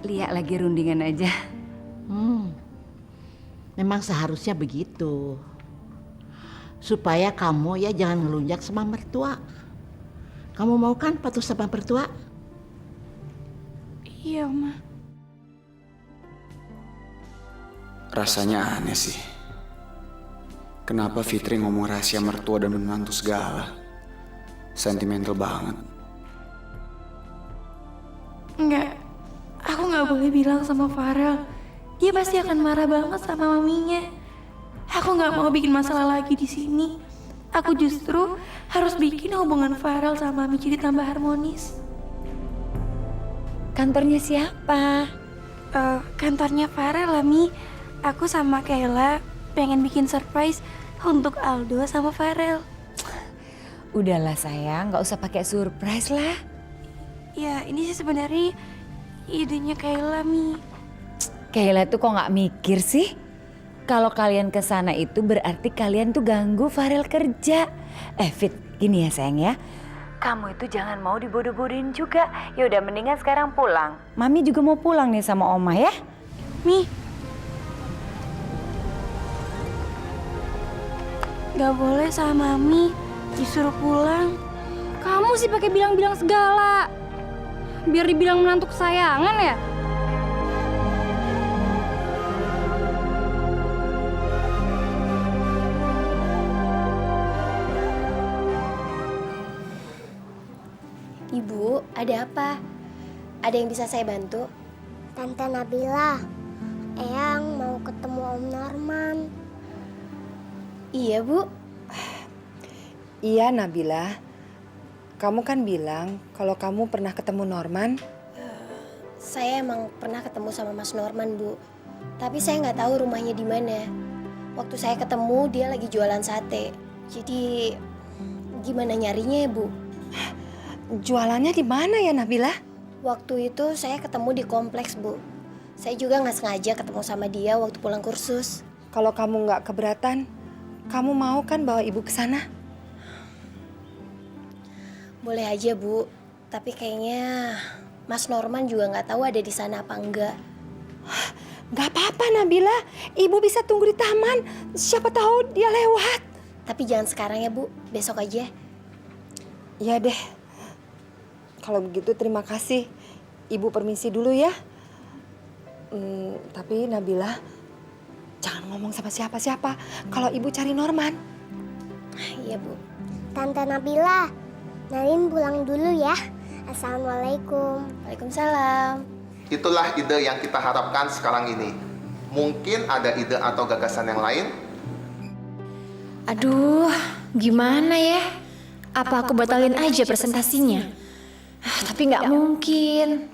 Lia lagi rundingan aja. Memang seharusnya begitu. Supaya kamu ya jangan ngelunjak sama mertua. Kamu mau kan patuh sama mertua? Iya, Ma. Rasanya aneh sih. Kenapa Fitri ngomong rahasia mertua dan menantu segala? Sentimental banget. Enggak, aku nggak boleh bilang sama Farel. Dia pasti akan marah banget sama maminya. Aku nggak mau bikin masalah lagi di sini. Aku justru harus bikin hubungan Farel sama Mami jadi tambah harmonis. Kantornya siapa? Kantornya Farel lah, Mi. Aku sama Kayla pengen bikin surprise untuk Aldo sama Farel. Udahlah sayang, nggak usah pakai surprise lah. Ya, ini sih sebenarnya idenya Kayla, Mi. Kayla tuh kok nggak mikir sih? Kalau kalian ke sana itu berarti kalian tuh ganggu Farel kerja. Fit, gini ya sayang ya. Kamu itu jangan mau dibodoh-bodohin juga. Ya udah mendingan sekarang pulang. Mami juga mau pulang nih sama Oma ya. Mi. Gak boleh sama Mami disuruh pulang. Kamu sih pakai bilang-bilang segala. Biar dibilang menantu kesayangan ya? Ibu, ada apa? Ada yang bisa saya bantu? Tante Nabila, Eyang mau ketemu Om Norman. Iya, Bu. Iya, Nabila. Kamu kan bilang kalau kamu pernah ketemu Norman. Saya emang pernah ketemu sama Mas Norman, Bu. Tapi saya nggak tahu rumahnya di mana. Waktu saya ketemu, dia lagi jualan sate. Jadi, gimana nyarinya ya, Bu? Jualannya di mana ya, Nabila? Waktu itu saya ketemu di kompleks, Bu. Saya juga nggak sengaja ketemu sama dia waktu pulang kursus. Kalau kamu nggak keberatan, kamu mau kan bawa ibu ke sana? Boleh aja, Bu. Tapi kayaknya Mas Norman juga nggak tahu ada di sana apa enggak. Nggak apa-apa, Nabila. Ibu bisa tunggu di taman. Siapa tahu dia lewat. Tapi jangan sekarang ya, Bu. Besok aja. Ya deh. Kalau begitu terima kasih. Ibu permisi dulu ya. Tapi Nabila, jangan ngomong sama siapa-siapa kalau ibu cari Norman. Iya, Bu. Tante Nabila, Narin pulang dulu ya. Assalamualaikum. Waalaikumsalam. Itulah ide yang kita harapkan sekarang ini. Mungkin ada ide atau gagasan yang lain? Aduh, gimana ya? Apa aku batalin aja presentasinya? Tapi nggak mungkin.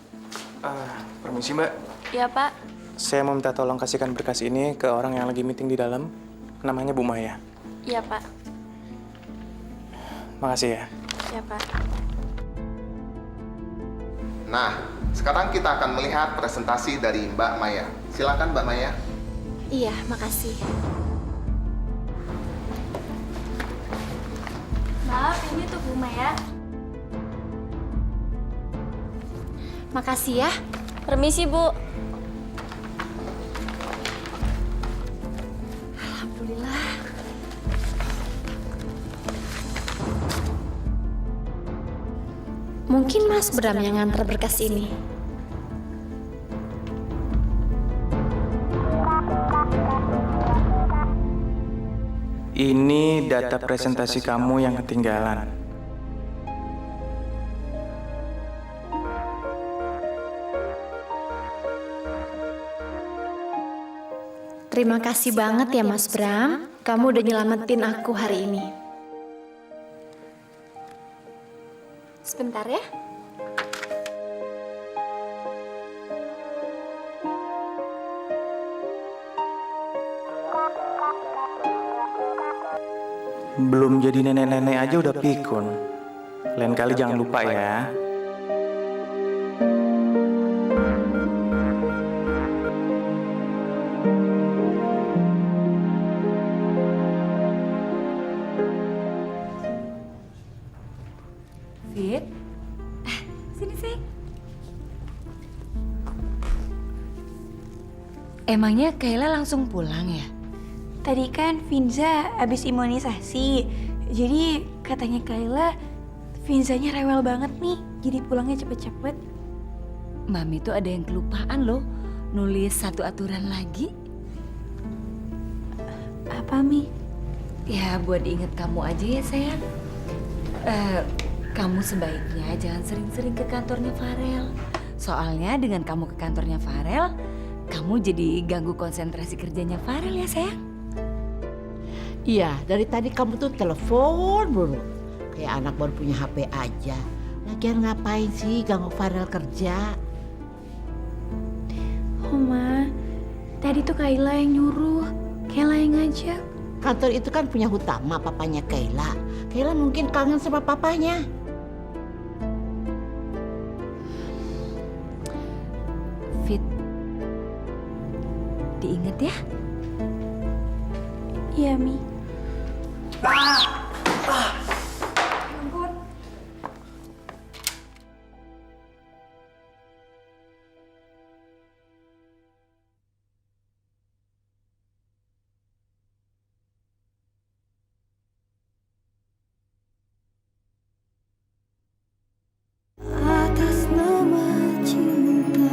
Permisi Mbak, Ya, Pak. saya mau minta tolong kasihkan berkas ini ke orang yang lagi meeting di dalam. Namanya Bu Maya. Iya, Pak. Makasih ya. Ya, Pak. Nah, sekarang kita akan melihat presentasi dari Mbak Maya. Silakan Mbak Maya. Iya, makasih. Maaf, ini tuh Bu Maya. Makasih ya. Permisi, Bu. Alhamdulillah. Mungkin Mas Bram yang ngantar berkas ini. Ini data presentasi kamu yang ketinggalan. Terima kasih banget ya Mas Bram. Kamu udah nyelamatin aku hari ini. Sebentar ya. Belum jadi nenek-nenek aja udah pikun. Lain kali jangan lupa ya. Fit, sini sih. Emangnya Kayla langsung pulang ya? Tadi kan Vinza abis imunisasi. Jadi katanya Kayla, Vinzanya rewel banget nih. Jadi pulangnya cepet-cepet. Mami tuh ada yang kelupaan loh. Nulis satu aturan lagi. Apa, Mi? Ya buat diinget kamu aja ya sayang. Kamu sebaiknya jangan sering-sering ke kantornya Farel. Soalnya dengan kamu ke kantornya Farel, kamu jadi ganggu konsentrasi kerjanya Farel ya sayang. Iya, dari tadi kamu tuh telepon mulu. Kayak anak baru punya HP aja. Lagian ngapain sih ganggu Farel kerja? Oma, tadi tuh Kayla yang nyuruh. Kayla yang ngajak. Kantor itu kan punya Hutama, papanya Kayla. Kayla mungkin kangen sama papanya. Fit, diinget ya. Iya, Mi. Atas nama cinta.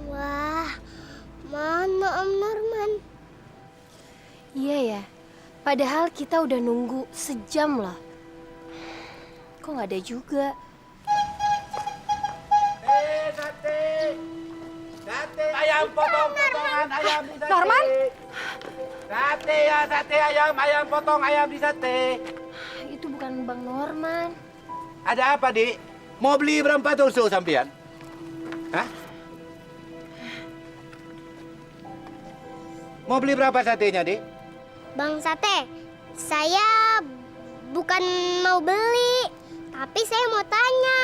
Wah, mana Om Norman? Iya ya, padahal kita udah nunggu sejam loh. Kok nggak ada juga? Sate ayam potong-potongan ayam di sate. Norman? Sate ayam potong ayam di sate. Itu bukan Bang Norman. Ada apa, Dik? Mau beli berapa tusuk sampean? Hah? Mau beli berapa satenya, Dik? Bang Sate, saya bukan mau beli, tapi saya mau tanya.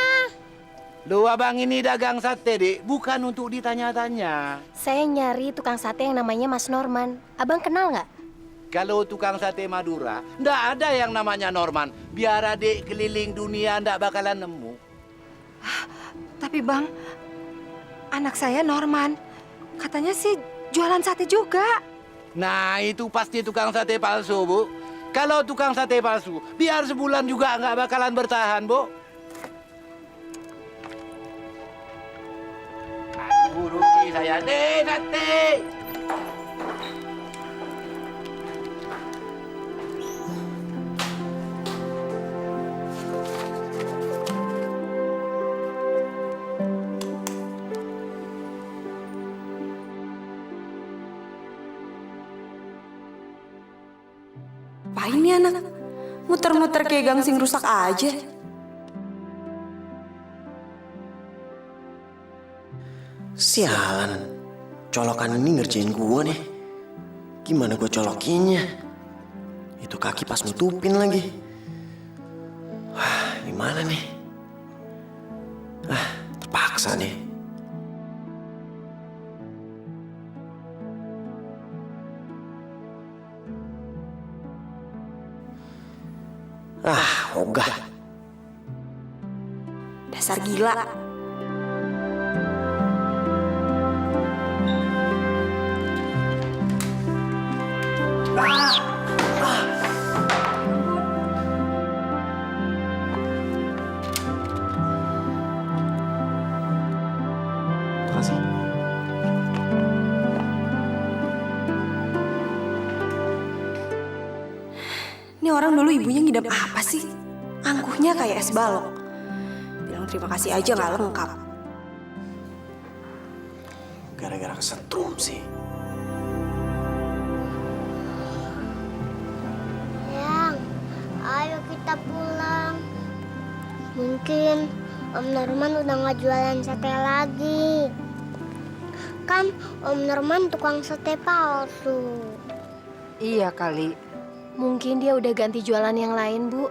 Lu abang ini dagang sate, Dik, bukan untuk ditanya-tanya. Saya nyari tukang sate yang namanya Mas Norman. Abang kenal nggak? Kalau tukang sate Madura, ndak ada yang namanya Norman. Biar adik keliling dunia ndak bakalan nemu. Tapi Bang, anak saya Norman. Katanya sih jualan sate juga. Nah, itu pasti tukang sate palsu, Bu. Kalau tukang sate palsu, biar sebulan juga nggak bakalan bertahan, Bu. Aduh, rugi saya deh, sate. Ngapain nih anak? Muter-muter kayak gangsing rusak aja. Sialan, colokan ini ngerjain gua nih. Gimana gua colokinnya? Itu kaki pas nutupin lagi. Wah, gimana nih? Terpaksa nih. Ogah. Dasar gila. Makasih. Ini orang dulu ibunya ngidam apa sih? Angkuhnya kayak es balok. Bilang terima kasih aja nggak lengkap. Gara-gara kesetrum sih. Yang, ayo kita pulang. Mungkin Om Norman udah nggak jualan sate lagi. Kan Om Norman tukang sate palsu. Iya kali. Mungkin dia udah ganti jualan yang lain, Bu.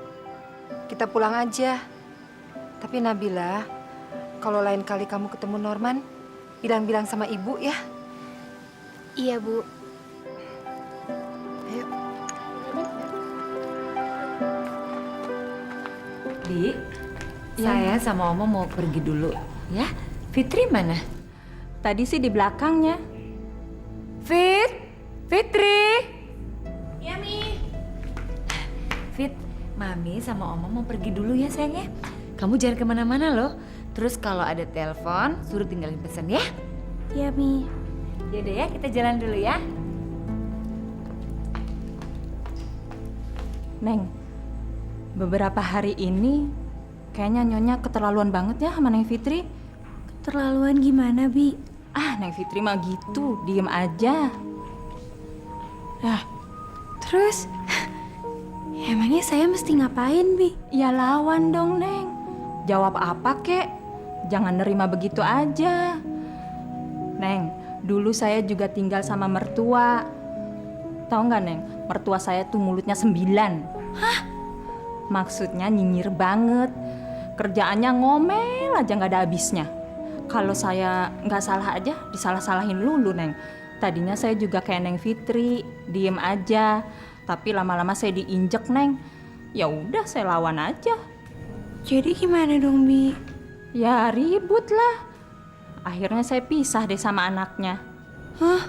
Kita pulang aja. Tapi Nabila, kalau lain kali kamu ketemu Norman, bilang-bilang sama ibu ya. Iya, Bu. Ayo. Di, saya sama Oma mau pergi dulu ya. Fitri mana? Tadi sih di belakangnya. Fitri. Ya, Mi. Fit, Mami sama Oma mau pergi dulu ya sayang ya. Kamu jangan kemana-mana loh. Terus kalau ada telepon, suruh tinggalin pesan ya. Ya, Mi. Yaudah ya, kita jalan dulu ya. Neng, beberapa hari ini kayaknya Nyonya keterlaluan banget ya sama Neng Fitri. Keterlaluan gimana, Bi? Ah, Neng Fitri mah gitu, diem aja. Terus, emangnya saya mesti ngapain, Bi? Ya lawan dong, Neng. Jawab apa kek? Jangan nerima begitu aja. Neng, dulu saya juga tinggal sama mertua. Tahu nggak, Neng? Mertua saya tuh mulutnya 9. Hah? Maksudnya nyinyir banget. Kerjaannya ngomel aja nggak ada habisnya. Kalau saya nggak salah aja, disalah-salahin lulu, Neng. Tadinya saya juga kayak Neng Fitri, diem aja. Tapi lama-lama saya diinjek, Neng. Ya udah, saya lawan aja. Jadi gimana dong, Bi? Ya ribut lah. Akhirnya saya pisah deh sama anaknya. Hah?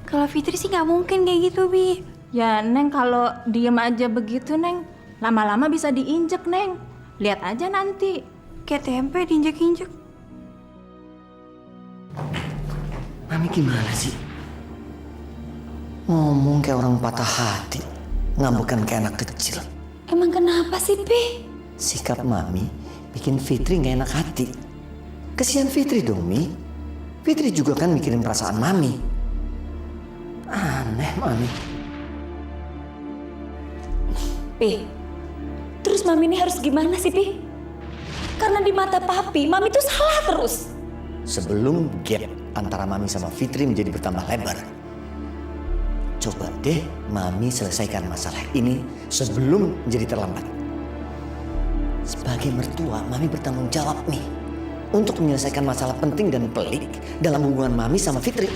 Kalau Fitri sih nggak mungkin kayak gitu, Bi. Ya Neng, kalau diem aja begitu, Neng, lama-lama bisa diinjek, Neng. Lihat aja nanti. Kayak tempe diinjek-injek. Mami gimana sih? Ngomong kayak orang patah hati, ngambekan kayak anak kecil. Emang kenapa sih, Pi? Sikap Mami bikin Fitri gak enak hati. Kesian Fitri dong, Mi. Fitri juga kan mikirin perasaan Mami. Aneh, Mami. Pi, terus Mami ini harus gimana sih, Pi? Karena di mata Papi, Mami tuh salah terus. Sebelum gap antara Mami sama Fitri menjadi bertambah lebar, coba deh Mami selesaikan masalah ini sebelum menjadi terlambat. Sebagai mertua, Mami bertanggung jawab nih untuk menyelesaikan masalah penting dan pelik dalam hubungan Mami sama Fitri.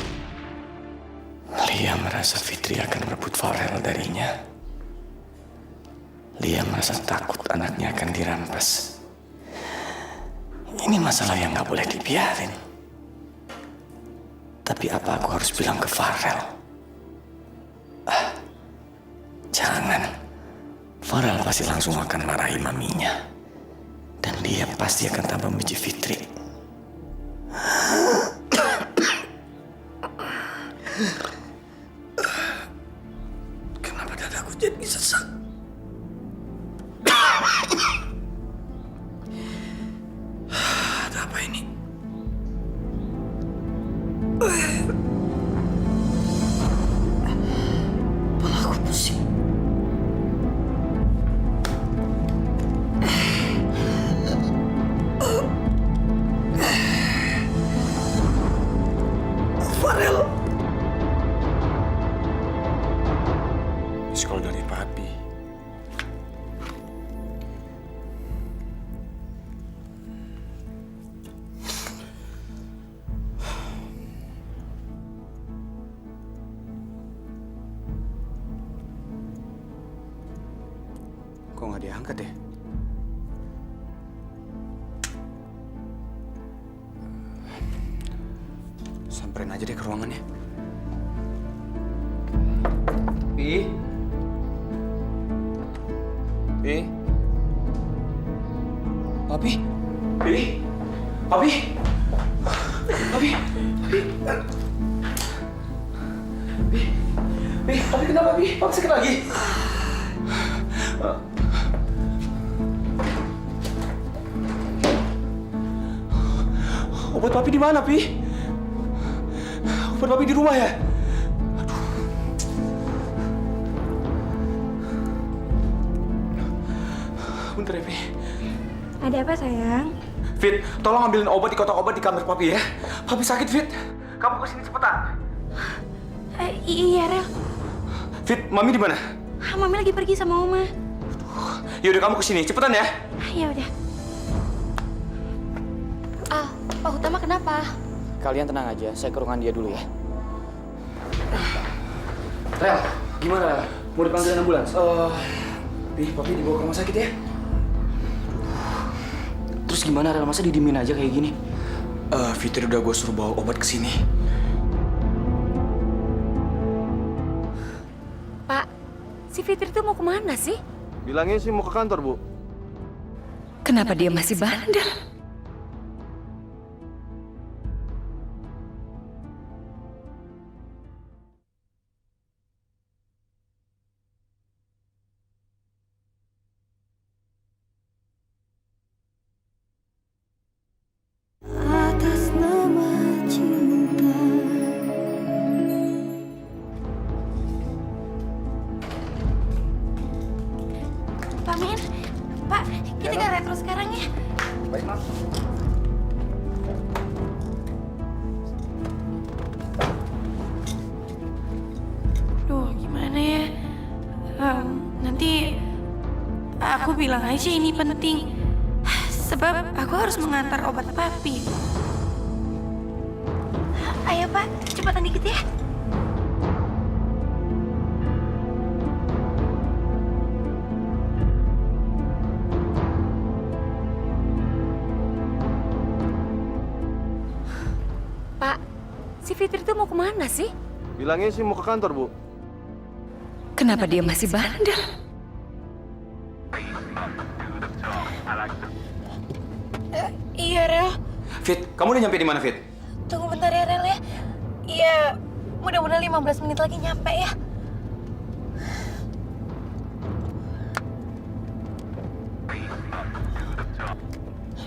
Lia merasa Fitri akan merebut Farel darinya. Lia merasa takut anaknya akan dirampas. Ini masalah yang gak boleh dibiarin. Tapi apa aku harus bilang ke Farel? Jangan. Farel pasti langsung akan marahi maminya. Dan dia pasti akan tambah membenci Fitri. Kenapa dadaku jadi sesak? Ada apa ini? Kepala aku pusing. Farel. Miss call dari Papi. Kok nggak diangkat ya? Samperin aja deh ke ruangannya. Pi? Pi? Papi? Pi? Papi? Papi? Pi, Papi kenapa, Pi? Papi sakit lagi? Obat Papi di mana, Pi? Obat Papi di rumah ya? Bentar ya, Pi. Ada apa, sayang? Fit, tolong ambilin obat di kotak obat di kamar Papi ya. Papi sakit, Fit. Kamu kesini cepetan. Iya, Rel. Fit, Mami di mana? Mami lagi pergi sama Oma. Yaudah, kamu kesini cepetan ya. Ya udah. Pak Utama kenapa? Kalian tenang aja, saya ke ruangan dia dulu ya. Rel, gimana Rel? Mau dipanggilin ambulans? Pi, Papi dibawa ke rumah sakit ya. Terus gimana Rel? Masa didiemin aja kayak gini? Fitri udah gue suruh bawa obat ke sini. Pak, si Fitri tuh mau kemana sih? Bilangnya sih mau ke kantor, Bu. Kenapa dia masih bandel? Atas nama cinta. Pak Min, Pak, kita ke retro sekarang ya. Baik, Mas. Duh, gimana ya? Nanti aku bilang aja ini penting. Sebab aku harus mengantar obat papi. Ayo Pak, cepatan dikit ya. Pak, si Fitri tuh mau kemana sih? Bilangnya sih mau ke kantor, Bu. Kenapa dia masih bandel? Iya, Rel. Fit, kamu udah nyampe di mana, Fit? Tunggu bentar ya, Rel ya. Iya, mudah-mudahan 15 menit lagi nyampe ya.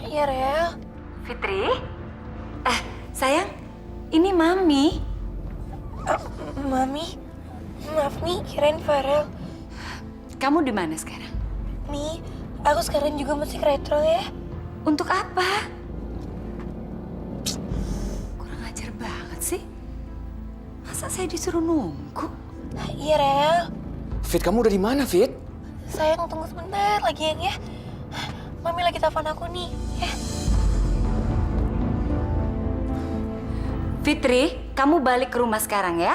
Iya, Rel. Fitri? Sayang, ini Mami. Mami, maaf nih, kirain Farel. Kamu di mana sekarang? Mi, aku sekarang juga mesti ke retro ya. Untuk apa? Kurang ajar banget sih. Masa saya disuruh nunggu? Iya, Rel. Fit, kamu udah di mana, Fit? Sayang, tunggu sebentar lagi ya. Mami lagi telepon aku nih. Ya. Fitri, kamu balik ke rumah sekarang ya.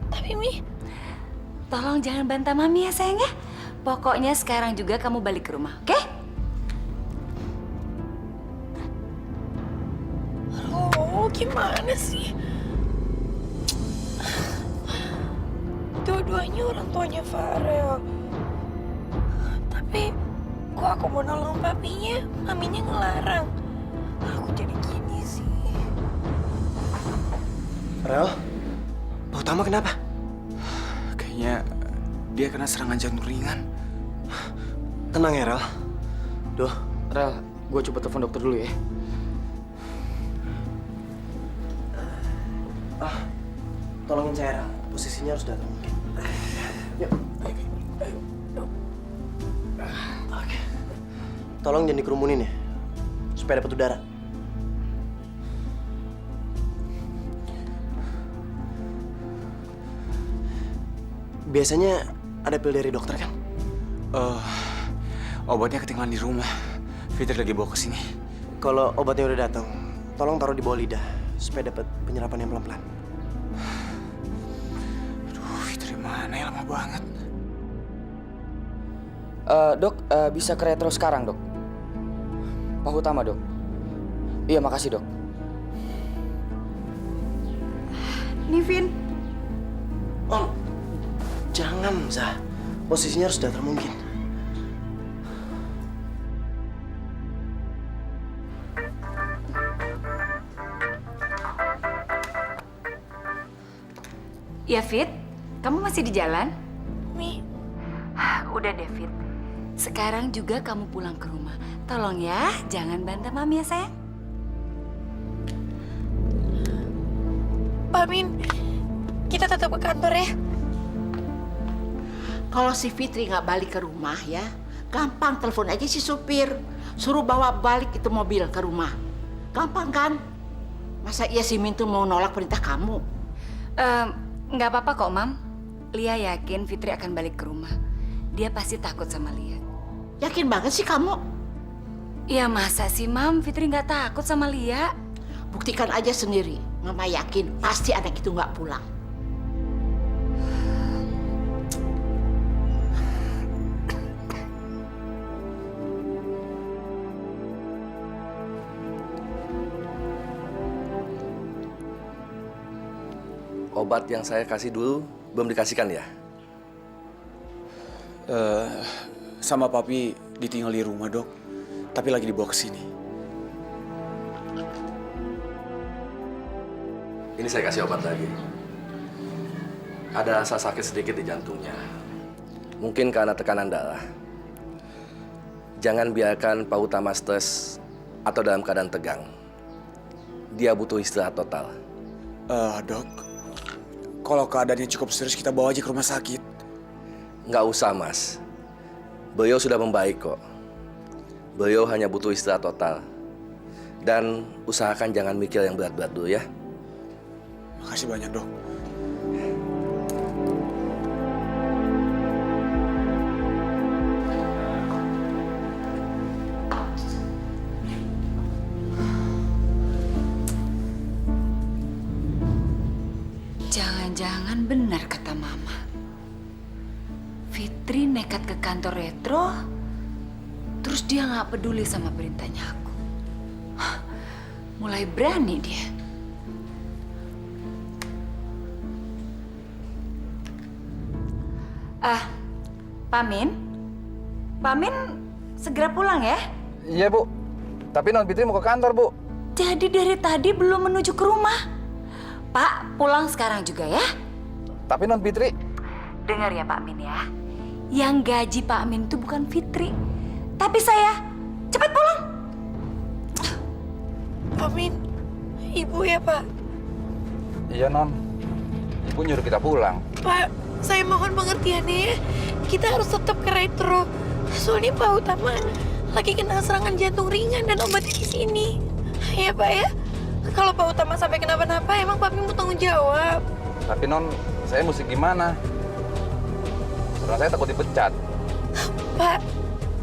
Tapi Mi, tolong jangan bantah Mami ya sayang ya. Pokoknya sekarang juga kamu balik ke rumah, oke? oh gimana sih? Dua-duanya orang tuanya Farel. Tapi kok aku mau nolong papinya, maminya ngelarang. Aku jadi gini sih. Rel, Pak Utama kenapa? Kayaknya dia kena serangan jantung ringan. Tenang ya, Rel. Duh, Rel, gue coba telepon dokter dulu ya. Tolongin saya, Rel. Posisinya harus datang mungkin. Yuk. Oke. Tolong jangan dikerumunin ya, supaya dapat udara. Biasanya ada pil dari dokter kan? Obatnya ketinggalan di rumah. Fitri lagi bawa ke sini. Kalau obatnya udah datang, tolong taruh di bawah lidah supaya dapat penyerapan yang pelan-pelan. Aduh, Fitri mana ya, lama banget. Dok, bisa ke retro sekarang, Dok. Pak Utama, Dok. Iya, makasih, Dok. Nivin. Oh, jangan, Zah. Posisinya harus datar mungkin. Ya Fit, kamu masih di jalan? Mi. Udah deh Fit. Sekarang juga kamu pulang ke rumah. Tolong ya, jangan bantah Mami ya sayang. Pak Min, kita tetap ke kantor ya. Kalau si Fitri nggak balik ke rumah ya, gampang telepon aja si supir. Suruh bawa balik itu mobil ke rumah. Gampang kan? Masa iya si Min tuh mau nolak perintah kamu? Nggak apa-apa kok, Mam. Lia yakin Fitri akan balik ke rumah. Dia pasti takut sama Lia. Yakin banget sih kamu? Ya masa sih, Mam? Fitri nggak takut sama Lia. Buktikan aja sendiri. Mama yakin pasti anak itu nggak pulang. obat yang saya kasih dulu belum dikasihkan ya? Sama papi ditinggal di rumah, Dok. Tapi lagi dibawa ke sini. Ini saya kasih obat lagi. Ada rasa sakit sedikit di jantungnya. Mungkin karena tekanan darah. Jangan biarkan Pak Utama stres atau dalam keadaan tegang. Dia butuh istirahat total. Dok, kalau keadaannya cukup serius kita bawa aja ke rumah sakit. Nggak usah, Mas. Beliau sudah membaik kok. Beliau hanya butuh istirahat total. Dan usahakan jangan mikir yang berat-berat dulu ya. Makasih banyak, Dok. Jangan-jangan benar kata Mama. Fitri nekat ke kantor Retro, terus dia nggak peduli sama perintahnya aku. Mulai berani dia. Pak Min segera pulang ya? Iya, Bu. Tapi Non Fitri mau ke kantor, Bu. Jadi dari tadi belum menuju ke rumah. Pak, pulang sekarang juga ya? Tapi Non Fitri... Dengar ya Pak Min ya. Yang gaji Pak Min itu bukan Fitri, tapi saya. Cepat pulang. Pak Min, Ibu ya Pak? Iya, Non. Ibu nyuruh kita pulang. Pak, saya mohon pengertiannya ya. Kita harus tetap ke Retro. Soalnya Pak Utama lagi kena serangan jantung ringan dan obatnya di sini. Ya Pak ya. Kalau Pak Utama sampai kenapa-napa, emang Pak Min mau tanggung jawab. Tapi Non, saya mesti gimana? Karena saya takut dipecat. Pak,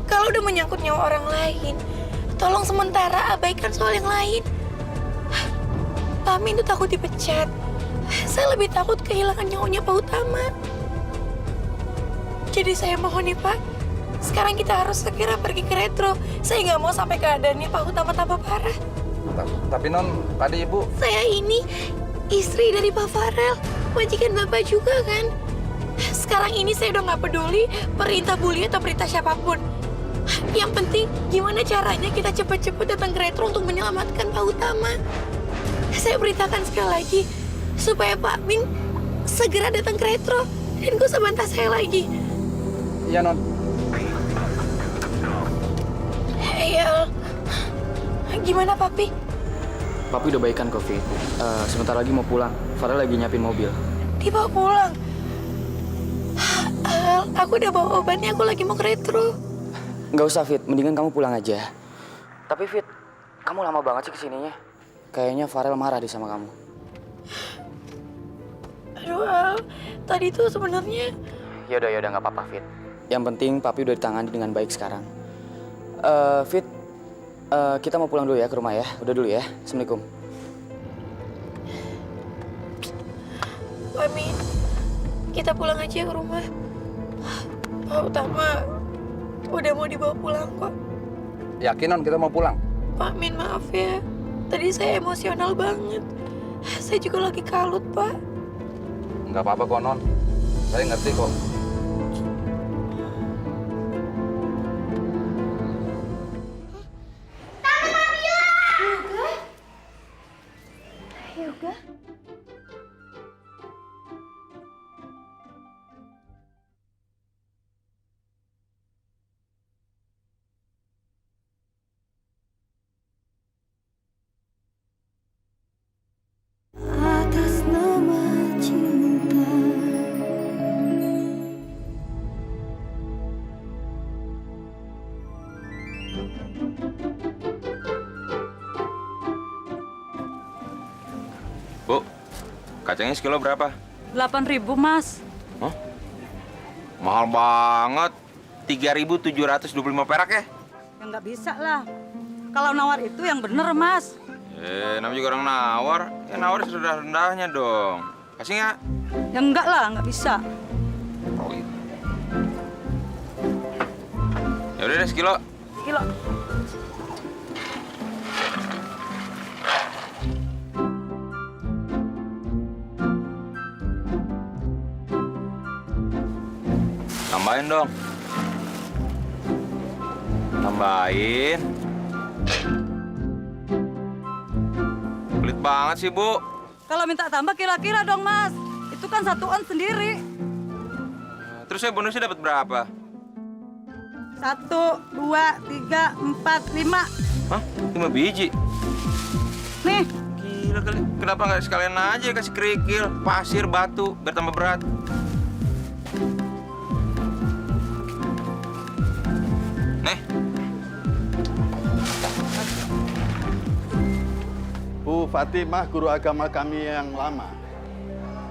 kalau udah menyangkut nyawa orang lain, tolong sementara abaikan soal yang lain. Pak Min tuh takut dipecat. Saya lebih takut kehilangan nyawanya Pak Utama. Jadi saya mohon nih Pak, sekarang kita harus segera pergi ke Retro. Saya nggak mau sampai keadaannya Pak Utama tambah parah. Tapi Non, tadi Ibu... Saya ini istri dari Pak Farel, majikan Bapak juga kan. Sekarang ini saya udah nggak peduli perintah Buli atau perintah siapapun. Yang penting gimana caranya kita cepat-cepat datang ke Retro untuk menyelamatkan Pak Utama. Saya perintahkan sekali lagi supaya Pak Min segera datang ke Retro dan gak usah bantah saya lagi. Iya, Non. Hei, gimana Papi? Papi udah baikan kok, Fit. Sebentar lagi mau pulang. Farel lagi nyiapin mobil. Dibawa pulang? Aku udah bawa obatnya, aku lagi mau ke Retro. Nggak usah, Fit. Mendingan kamu pulang aja. Tapi, Fit, kamu lama banget sih kesininya. Kayaknya Farel marah deh sama kamu. Aduh, Al. Tadi tuh sebenarnya... Yaudah, nggak apa-apa, Fit. Yang penting Papi udah ditangani dengan baik sekarang. Fit, kita mau pulang dulu ya ke rumah ya. Udah dulu ya. Assalamualaikum. Mami, kita pulang aja ke rumah. Pak Utama udah mau dibawa pulang kok. Yakin, Non, kita mau pulang? Pak Min, maaf ya. Tadi saya emosional banget. Saya juga lagi kalut, Pak. Nggak apa-apa kok, Non. Saya ngerti kok. Yoga? Atas nama cinta. Bu, kacangnya sekilo berapa? 8.000, Mas. Hah? Mahal banget. 3.725 perak ya? Ya nggak bisa lah. Kalau nawar itu yang bener, Mas. Namanya juga orang nawar. Ya nawar serendah-rendahnya dong. Kasih nggak? Ya enggak lah, nggak bisa. Oh gitu. Ya udah deh, sekilo. Kilo. Tambahin dong. Tambahin. Pelit banget sih, Bu. Kalau minta tambah kira-kira dong, Mas. Itu kan satuan sendiri. Terus saya bonusnya dapat berapa? 1, 2, 3, 4, 5. Hah? 5 biji? Nih. Gila kali. Kenapa nggak sekalian aja kasih kerikil, pasir, batu, biar tambah berat? Nih. Bu Fatimah, guru agama kami yang lama,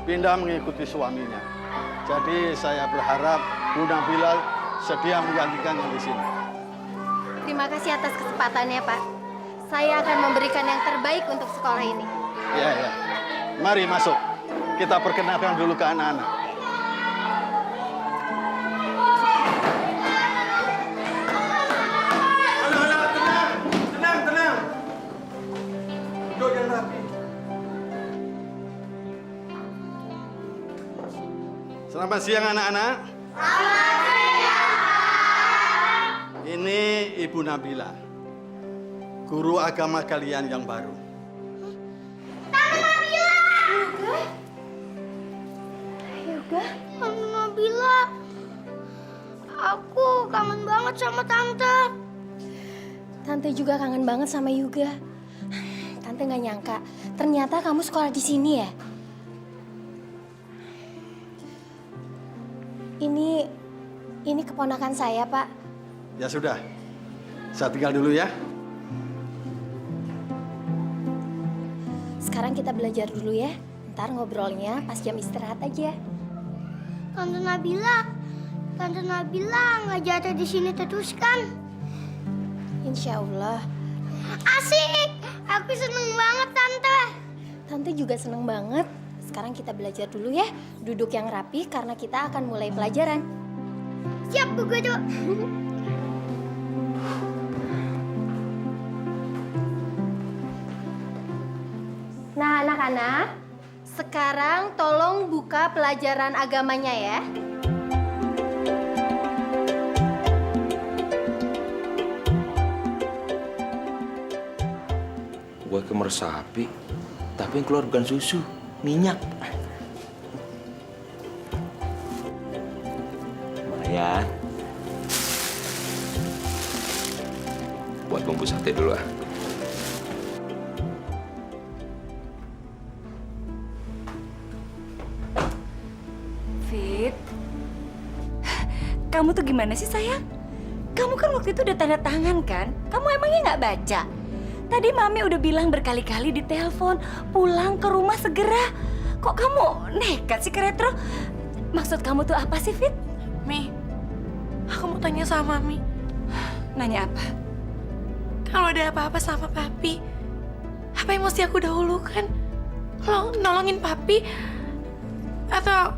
pindah mengikuti suaminya. Jadi saya berharap Bu Nabila sedia menggantikannya di sini. Terima kasih atas kesempatannya, Pak. Saya akan memberikan yang terbaik untuk sekolah ini. Ya, ya. Mari masuk. Kita perkenalkan dulu ke anak-anak. Anak-anak, tenang. Tenang, tenang. Duduk yang rapi. Selamat siang anak-anak. Ini Ibu Nabila, guru agama kalian yang baru. Yoga, Tante Nabila, aku kangen banget sama Tante. Tante juga kangen banget sama Yuga. Tante nggak nyangka, ternyata kamu sekolah di sini ya? Ini keponakan saya, Pak. Ya sudah, saya tinggal dulu ya. Sekarang kita belajar dulu ya. Ntar ngobrolnya pas jam istirahat aja. Tante Nabila ngajar di sini terus kan? Insya Allah. Asik, aku seneng banget Tante. Tante juga seneng banget. Sekarang kita belajar dulu ya. Duduk yang rapi karena kita akan mulai pelajaran. Siap, Bu Guru. Nah, anak-anak, sekarang tolong buka pelajaran agamanya ya. Buat kemeresapi, tapi yang keluar bukan susu, minyak. Lumayan. Buat bumbu sate dulu ah. Fit, kamu tuh gimana sih sayang? Kamu kan waktu itu udah tanda tangan kan? Kamu emangnya nggak baca? Tadi Mami udah bilang berkali-kali di telepon, pulang ke rumah segera. Kok kamu nekat sih ke Retro? Maksud kamu tuh apa sih, Fit? Mi, aku mau tanya sama Mami. Nanya apa? Kalau ada apa-apa sama Papi, apa yang mesti aku dahulukan? Nolongin Papi? Atau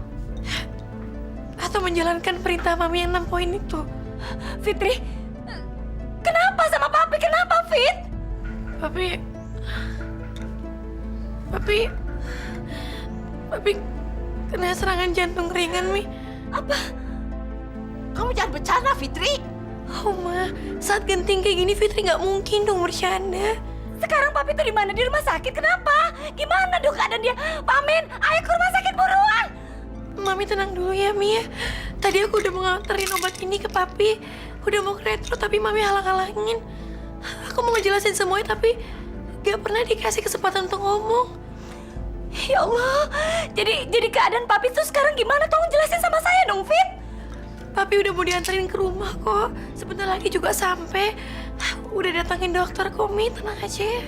menjalankan perintah Mami yang 6 poin itu? Fitri, kenapa sama Papi? Kenapa, Fit? Papi kena serangan jantung ringan, Mi. Apa? Kamu jangan bercanda, Fitri. Oh, Ma, saat genting kayak gini Fitri nggak mungkin dong bercanda. Sekarang Papi tuh di mana? Di rumah sakit. Kenapa? Gimana dong keadaan dia? Pamin, ayo ke rumah sakit buruan. Mami tenang dulu ya, Mi ya. Tadi aku udah mau nganterin obat ini ke Papi. Udah mau ke Retro, tapi Mami halang-halangin. Aku mau ngejelasin semuanya, tapi gak pernah dikasih kesempatan untuk ngomong. Ya Allah, jadi keadaan Papi tuh sekarang gimana? Tolong jelasin sama saya dong, Fit. Papi udah mau dianterin ke rumah kok. Sebentar lagi juga sampai. Udah datangin dokter kok, Mi. Tenang aja ya.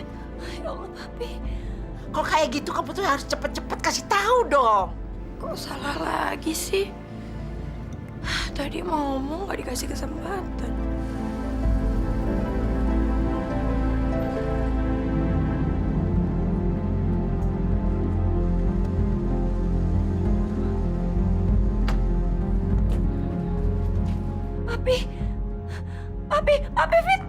Ya Allah, Papi. Kalau kayak gitu kamu tuh harus cepet-cepet kasih tahu dong. Kok salah lagi sih? Tadi mau ngomong gak dikasih kesempatan. Papi, Fit.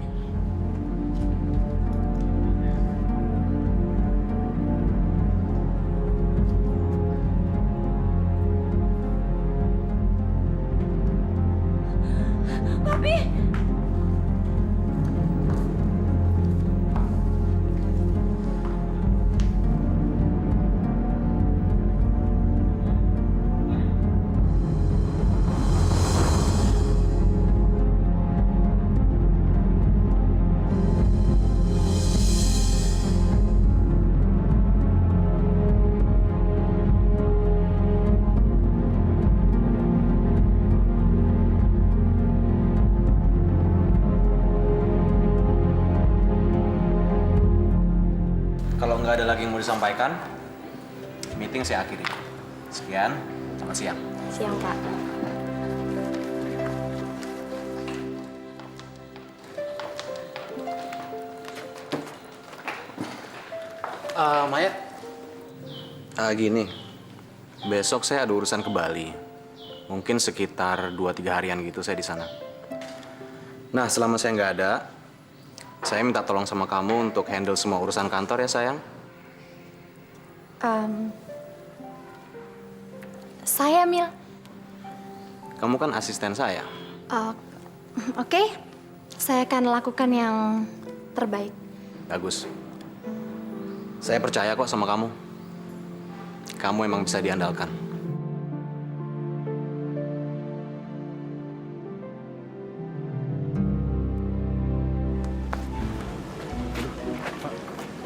Papi! Kalau nggak ada lagi yang mau disampaikan, meeting saya akhiri. Sekian, selamat siang. Siang, Pak. Maya. Gini, besok saya ada urusan ke Bali. Mungkin sekitar 2-3 harian gitu saya di sana. Nah, selama saya nggak ada, saya minta tolong sama kamu untuk handle semua urusan kantor ya, sayang. Saya, Mil. Kamu kan asisten saya. Oke. Saya akan lakukan yang terbaik. Bagus. Saya percaya kok sama kamu. Kamu emang bisa diandalkan.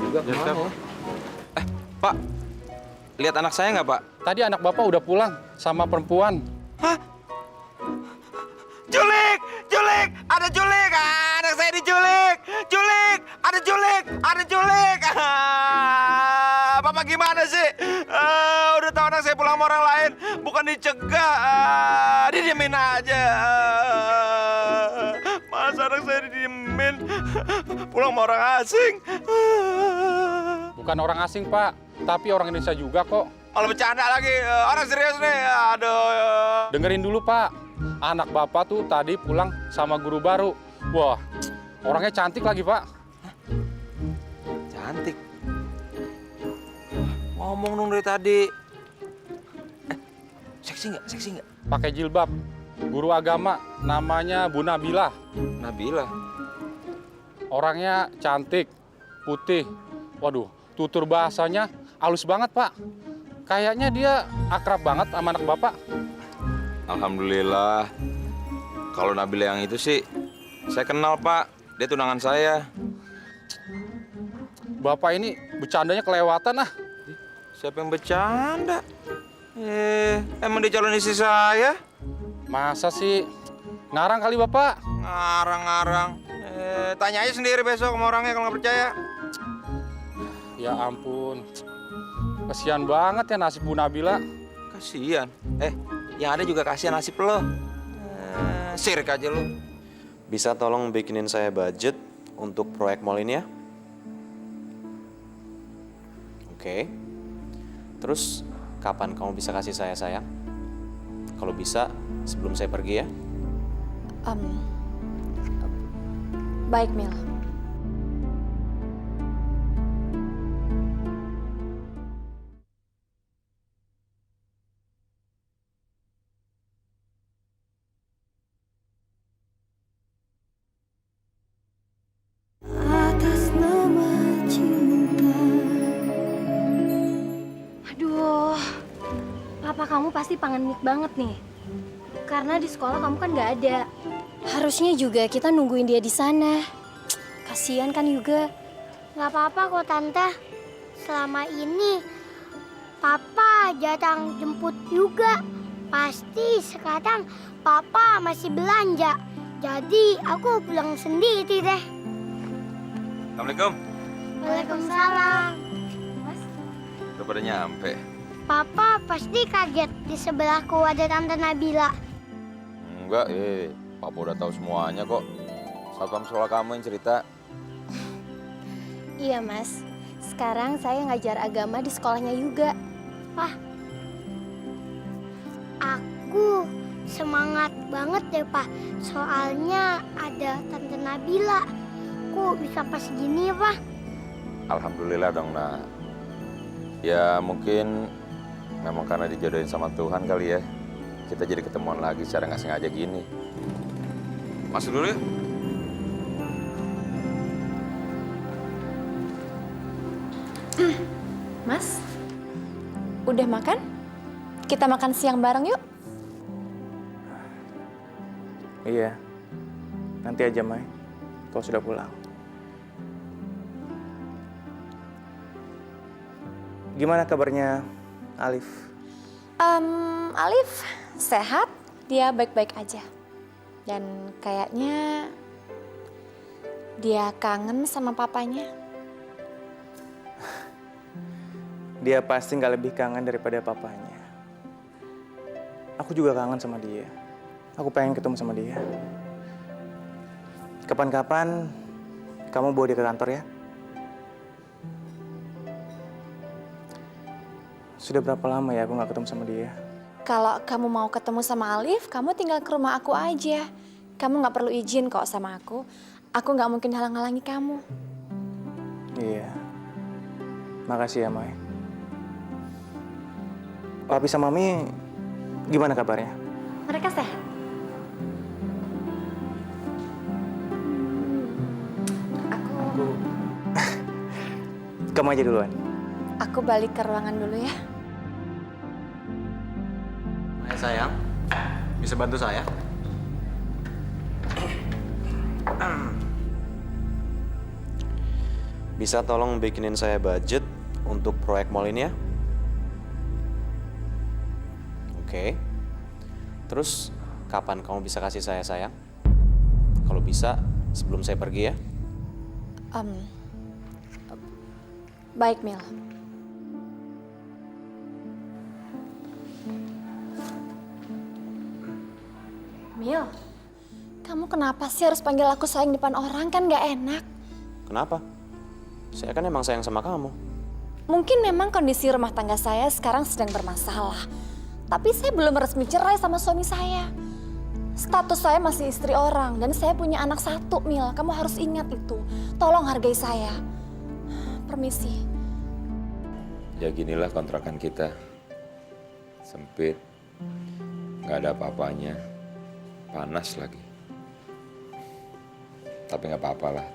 Juga kemana ya? Pak, lihat anak saya nggak, Pak? Tadi anak Bapak udah pulang sama perempuan. Culik! Culik! Ada culik! Anak saya diculik! Culik! Ada culik! Ada culik! Bapak gimana sih? Udah tahu anak saya pulang sama orang lain, bukan dicegah. Didiemin aja. Masa anak saya didiemin? Pulang sama orang asing. Bukan orang asing, Pak. Tapi orang Indonesia juga kok. Kalau bercanda lagi, orang serius nih. Aduh. Dengerin dulu, Pak. Anak Bapak tuh tadi pulang sama guru baru. Wah, orangnya cantik lagi, Pak. Cantik? Ngomong dong dari tadi. Seksi nggak? Seksi nggak? Pakai jilbab. Guru agama, namanya Bu Nabila. Nabila? Orangnya cantik, putih. Waduh, tutur bahasanya halus banget, Pak. Kayaknya dia akrab banget sama anak Bapak. Alhamdulillah. Kalau Nabila yang itu sih, saya kenal, Pak. Dia tunangan saya. Bapak ini bercandanya kelewatan, ah. Siapa yang bercanda? Emang dia calon istri saya? Masa sih? Ngarang kali, Bapak. Ngarang-ngarang. Tanya aja sendiri besok sama orangnya kalau nggak percaya. Ya ampun. Kasihan banget ya nasib Bu Nabila. Kasihan? Yang ada juga kasihan nasib lo. Sirik aja lo. Bisa tolong bikinin saya budget untuk proyek mall ini ya? Oke. Terus kapan kamu bisa kasih saya, sayang? Kalau bisa sebelum saya pergi ya? Baik, Mil. Atas nama cinta. Aduh, papa kamu pasti panik banget nih. Karena di sekolah kamu kan nggak ada. Harusnya juga kita nungguin dia di sana. Kasihan kan juga. Nggak apa-apa kok Tante. Selama ini Papa jarang jemput juga. Pasti sekarang Papa masih belanja. Jadi aku pulang sendiri deh. Assalamualaikum. Waalaikumsalam. Mas, Udah pada nyampe. Papa pasti kaget di sebelahku ada Tante Nabila. Enggak, Papa udah tahu semuanya kok. Satpam sekolah kamu yang cerita. iya Mas. Sekarang saya ngajar agama di sekolahnya juga. Wah, aku semangat banget deh Pak. Soalnya ada Tante Nabila. Kok bisa pas gini ya Pak? Alhamdulillah dong, Nak. Ya mungkin memang karena dijodohin sama Tuhan kali ya. Kita jadi ketemuan lagi secara nggak sengaja gini. Masuk dulu ya. Mas, udah makan? Kita makan siang bareng yuk. Iya. Nanti aja, Mai. Kau sudah pulang. Gimana kabarnya Alif? Alif sehat, dia baik-baik aja. Dan kayaknya dia kangen sama papanya. Dia pasti nggak lebih kangen daripada papanya. Aku juga kangen sama dia. Aku pengen ketemu sama dia. Kapan-kapan kamu bawa dia ke kantor ya? Sudah berapa lama ya aku nggak ketemu sama dia? Kalau kamu mau ketemu sama Alif, kamu tinggal ke rumah aku aja. Kamu nggak perlu izin kok sama aku. Aku nggak mungkin halang-halangi kamu. Iya. Makasih ya, Mai. Papi sama Mami gimana kabarnya? Mereka sehat. Kamu aja duluan. Aku balik ke ruangan dulu ya. Maya sayang, bisa bantu saya? Bisa tolong bikinin saya budget untuk proyek mall ini ya? Oke. Terus kapan kamu bisa kasih saya sayang? Kalau bisa sebelum saya pergi ya? Baik, Mil. Mil, kamu kenapa sih harus panggil aku sayang depan orang? Kan gak enak. Kenapa? Saya kan emang sayang sama kamu. Mungkin memang kondisi rumah tangga saya sekarang sedang bermasalah. Tapi saya belum resmi cerai sama suami saya. Status saya masih istri orang dan saya punya anak 1, Mil. Kamu harus ingat itu. Tolong hargai saya. Permisi. Ya ginilah kontrakan kita. Sempit. Nggak ada apa-apanya. Panas lagi. Tapi nggak apa-apa lah.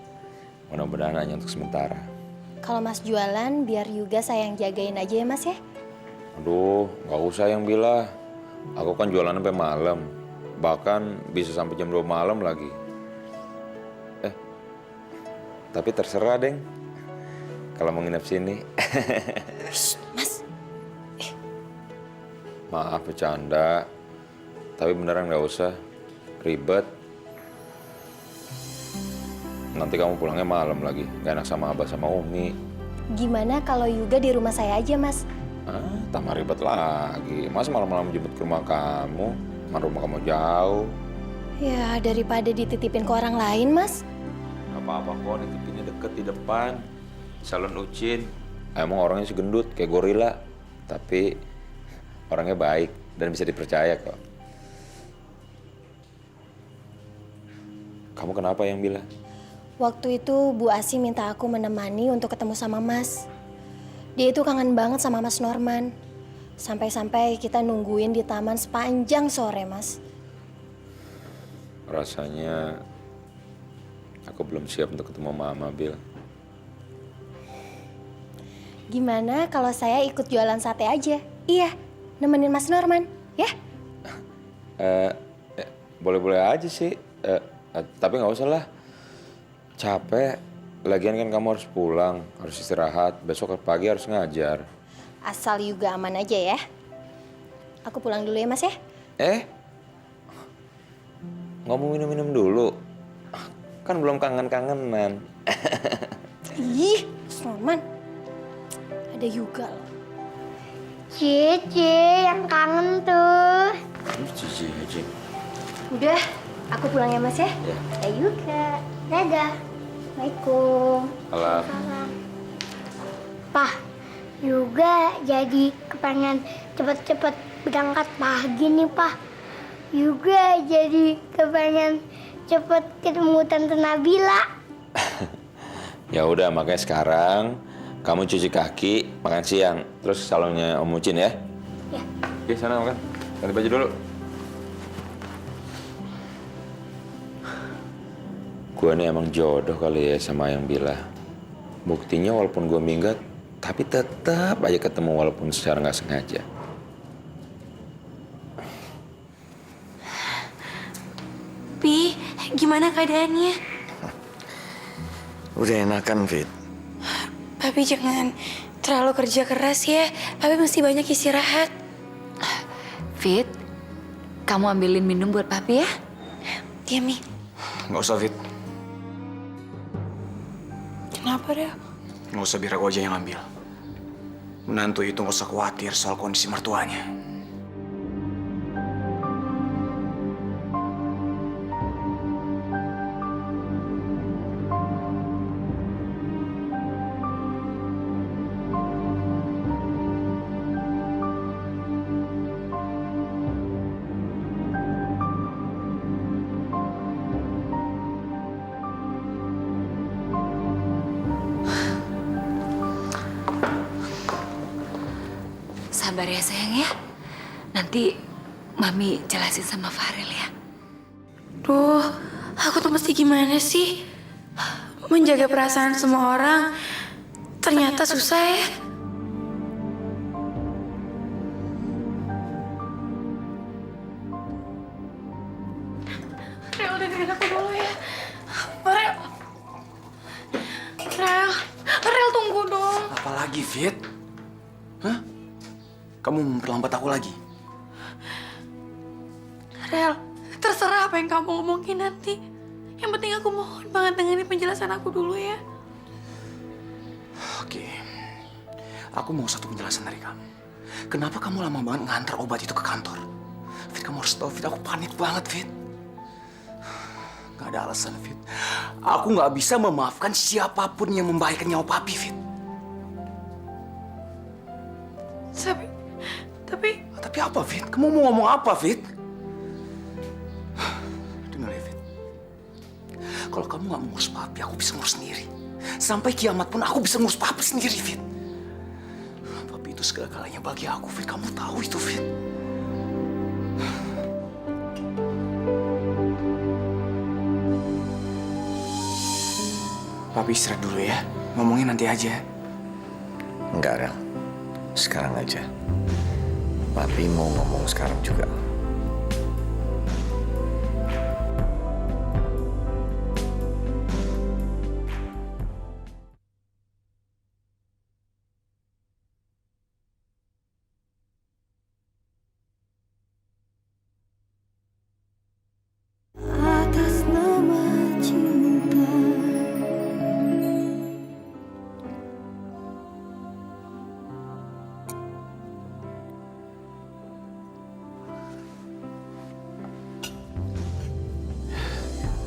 Mudah-mudahan hanya untuk sementara. Kalau Mas jualan, biar Yuga saya yang jagain aja ya Mas ya. Aduh, nggak usah yang bilang. Aku kan jualan sampai malam. Bahkan bisa sampai jam 2 malam lagi. Tapi terserah, Deng. Kalau mau nginep sini. Mas. Maaf, bercanda. Tapi beneran nggak usah. Ribet. Nanti kamu pulangnya malam lagi. Gak enak sama Abah sama Umi. Gimana kalau Yuga di rumah saya aja, Mas? Tambah ribet lagi. Mas malam-malam jemput ke rumah kamu. Mana rumah kamu jauh. Ya, daripada dititipin ke orang lain, Mas. Gak apa-apa kok, nitipinnya deket di depan. Salon Ucin. Emang orangnya segendut, kayak gorila. Tapi orangnya baik dan bisa dipercaya kok. Kamu kenapa yang bilang? Waktu itu Bu Asi minta aku menemani untuk ketemu sama Mas. Dia itu kangen banget sama Mas Norman. Sampai-sampai kita nungguin di taman sepanjang sore, Mas. Rasanya aku belum siap untuk ketemu Mama, Bil. Gimana kalau saya ikut jualan sate aja? Iya, nemenin Mas Norman, ya? Boleh-boleh aja sih. Tapi nggak usah lah. Capek. Lagian kan kamu harus pulang, harus istirahat. Besok pagi harus ngajar. Asal Yuga aman aja ya. Aku pulang dulu ya, Mas ya? Nggak mau minum-minum dulu? Kan belum kangen-kangenan. Ih, Mas Norman. Ada Yuga loh. Cici yang kangen tuh. Cici. Udah, aku pulang ya, Mas ya? Ya. Yuga. Dadah. Assalamualaikum. Salam. Pak, Yuga jadi kepengen cepet-cepet berangkat pagi nih, Pak. Yuga jadi kepengen cepet ketemu Tante Nabila. Ya udah, makanya sekarang kamu cuci kaki, makan siang, terus salonnya Om Ucin ya. Ya. Oke, sana makan. Ganti baju dulu. Gue nih emang jodoh kali ya sama yang Bila. Buktinya walaupun gue minggat, tapi tetap aja ketemu walaupun secara nggak sengaja. Pi, gimana keadaannya? Udah enakan, Fit. Papi jangan terlalu kerja keras ya. Papi mesti banyak istirahat. Fit, kamu ambilin minum buat papi ya? Iya, Mi. Nggak usah, Fit. Kenapa, Rel? Nggak usah, biar aku aja yang ambil. Menantu itu nggak usah khawatir soal kondisi mertuanya. Sabar ya sayang ya. Nanti Mami jelasin sama Farel ya. Duh, aku tuh mesti gimana sih? Menjaga perasaan semua orang ternyata susah ya. Rel, dengerin aku dulu ya. Rel. Rel tunggu dong. Apalagi, Fit? Hah? Kamu memperlambat aku lagi? Rel, terserah apa yang kamu ngomongin nanti. Yang penting aku mohon banget dengerin penjelasan aku dulu ya. Oke. Aku mau satu penjelasan dari kamu. Kenapa kamu lama banget ngantar obat itu ke kantor? Fit, kamu harus tahu, Fit. Aku panik banget, Fit. Gak ada alasan, Fit. Aku gak bisa memaafkan siapapun yang membahayakan nyawa papi, Fit. Tapi apa, Fit? Kamu mau ngomong apa, Fit? Dengar ya, Fit. Kalau kamu gak mengurus papi, aku bisa ngurus sendiri. Sampai kiamat pun aku bisa ngurus papi sendiri, Fit. Papi itu segala-galanya bagi aku, Fit. Kamu tahu itu, Fit. Papi istirahat dulu ya. Ngomongin nanti aja. Enggak, Rel. Sekarang aja. Papi mau ngomong sekarang juga. Atas nama cinta.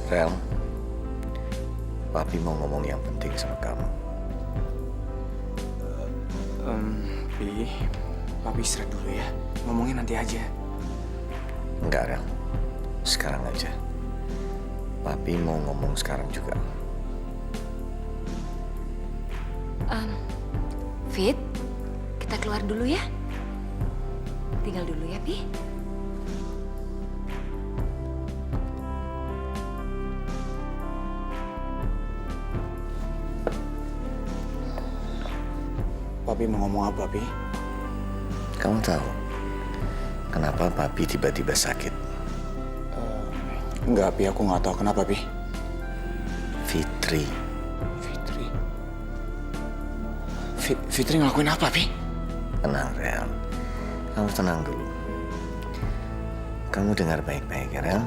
Rel, Papi mau ngomong yang penting sama kamu. Pi, Papi istirahat dulu ya. Ngomongin nanti aja. Enggak, Rel. Sekarang aja. Papi mau ngomong sekarang juga. Fit, kita keluar dulu ya. Tinggal dulu ya, Pi. Papi mau ngomong apa, Pi? Kamu tahu kenapa Papi tiba-tiba sakit? Enggak, Pi. Aku nggak tahu kenapa, Pi. Fitri. Fitri ngelakuin apa, Pi? Tenang, Rel. Kamu tenang dulu. Kamu dengar baik-baik ya, Rel.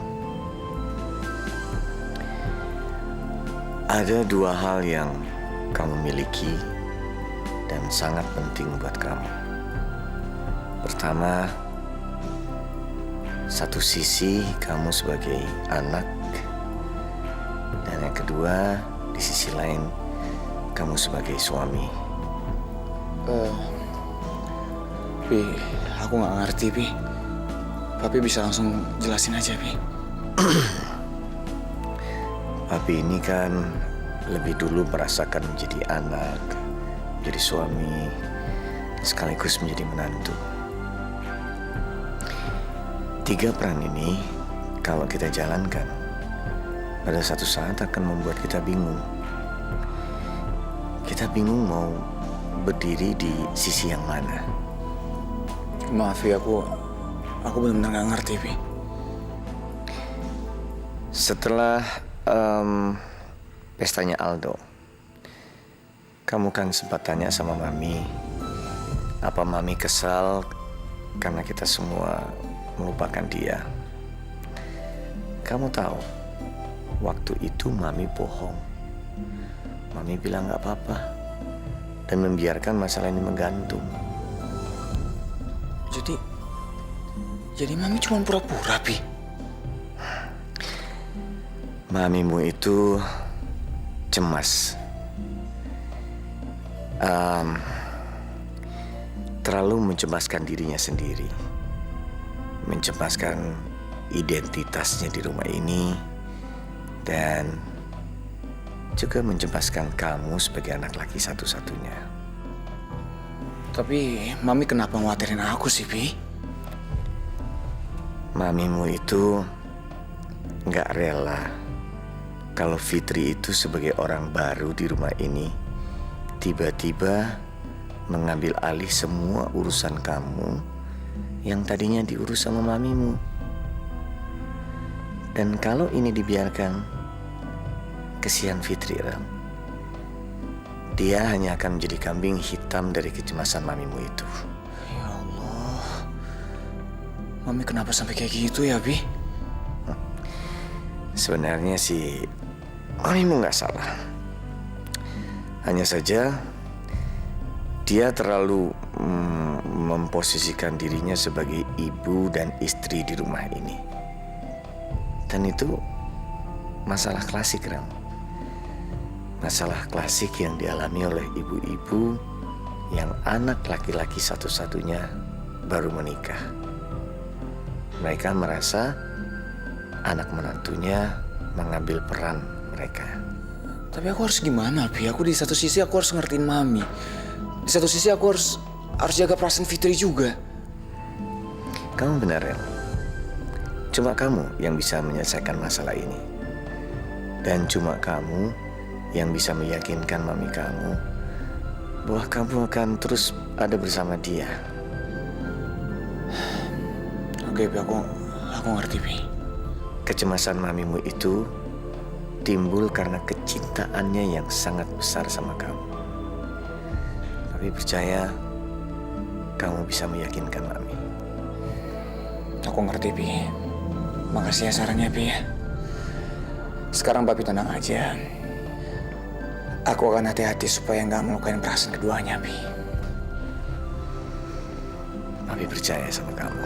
Ada dua hal yang kamu miliki dan sangat penting buat kamu. Pertama, satu sisi kamu sebagai anak, dan yang kedua, di sisi lain, kamu sebagai suami. Pi, aku nggak ngerti, Pi. Papi bisa langsung jelasin aja, Pi. Papi ini kan lebih dulu merasakan menjadi anak, menjadi suami, sekaligus menjadi menantu. Tiga peran ini, kalau kita jalankan, pada satu saat akan membuat kita bingung. Kita bingung mau berdiri di sisi yang mana. Maaf Vi, aku benar-benar nggak ngerti Vi. Setelah pestanya Aldo, kamu kan sempat tanya sama Mami, apa Mami kesal karena kita semua melupakan dia. Kamu tahu, waktu itu Mami bohong. Mami bilang nggak apa-apa dan membiarkan masalah ini menggantung. Jadi Mami cuma pura-pura, Pi? Mamimu itu cemas. Terlalu mencemaskan dirinya sendiri. Mencemaskan identitasnya di rumah ini. Dan juga mencemaskan kamu sebagai anak laki satu-satunya. Tapi Mami kenapa ngawatirin aku sih, Pi? Mamimu itu nggak rela kalau Fitri itu sebagai orang baru di rumah ini tiba-tiba mengambil alih semua urusan kamu yang tadinya diurus sama mamimu. Dan kalau ini dibiarkan, kesian Fitri, Ram. Dia hanya akan menjadi kambing hitam dari kecemasan mamimu itu. Ya Allah, Mami kenapa sampai kayak gitu ya, Pi? Sebenarnya sih mamimu nggak salah. Hanya saja dia terlalu memposisikan dirinya sebagai ibu dan istri di rumah ini. Dan itu masalah klasik, Ram. Masalah klasik yang dialami oleh ibu-ibu yang anak laki-laki satu-satunya baru menikah. Mereka merasa anak menantunya mengambil peran mereka. Tapi aku harus gimana, Pi? Aku di satu sisi aku harus ngertiin Mami. Di satu sisi aku harus jaga perasaan Fitri juga. Kamu benar, Rel. Cuma kamu yang bisa menyelesaikan masalah ini. Dan cuma kamu yang bisa meyakinkan mami kamu bahwa kamu akan terus ada bersama dia. Oke, Pi, aku ngerti, Pi. Kecemasan mamimu itu timbul karena kecintaannya yang sangat besar sama kamu. Tapi percaya, kamu bisa meyakinkan mami. Aku ngerti, Pi. Makasih ya sarannya, Pi. Sekarang Papi tenang aja. Aku akan hati-hati supaya nggak melukain perasaan keduanya, Pi. Papi percaya sama kamu.